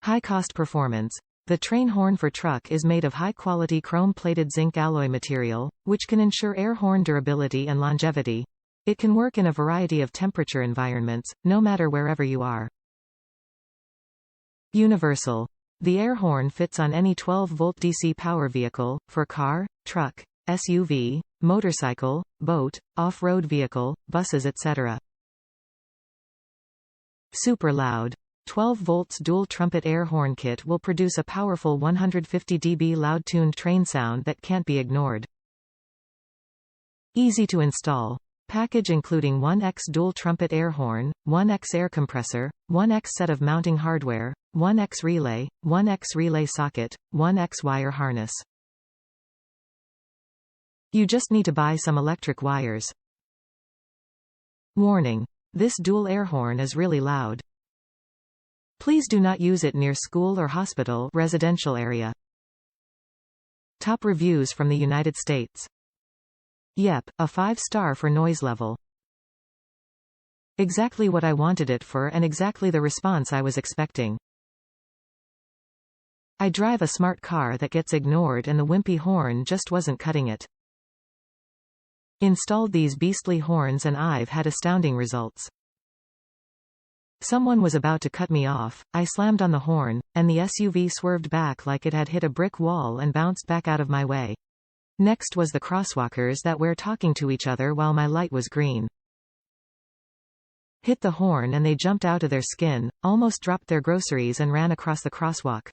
High-cost performance. The train horn for truck is made of high-quality chrome-plated zinc alloy material, which can ensure air horn durability and longevity. It can work in a variety of temperature environments, no matter wherever you are. Universal. The air horn fits on any 12-volt DC power vehicle, for car, truck, SUV, motorcycle, boat, off-road vehicle, buses etc. Super loud. 12 volts dual trumpet air horn kit will produce a powerful 150 dB loud-tuned train sound that can't be ignored. Easy to install. Package including 1X dual trumpet air horn, 1X air compressor, 1X set of mounting hardware, 1X relay, 1X relay socket, 1X wire harness. You just need to buy some electric wires. Warning. This dual air horn is really loud. Please do not use it near school or hospital residential area. Top reviews from the United States. Yep, a 5-star for noise level. Exactly what I wanted it for and exactly the response I was expecting. I drive a smart car that gets ignored and the wimpy horn just wasn't cutting it. Installed these beastly horns and I've had astounding results. Someone was about to cut me off, I slammed on the horn, and the SUV swerved back like it had hit a brick wall and bounced back out of my way. Next was the crosswalkers that were talking to each other while my light was green. Hit the horn and they jumped out of their skin, almost dropped their groceries and ran across the crosswalk.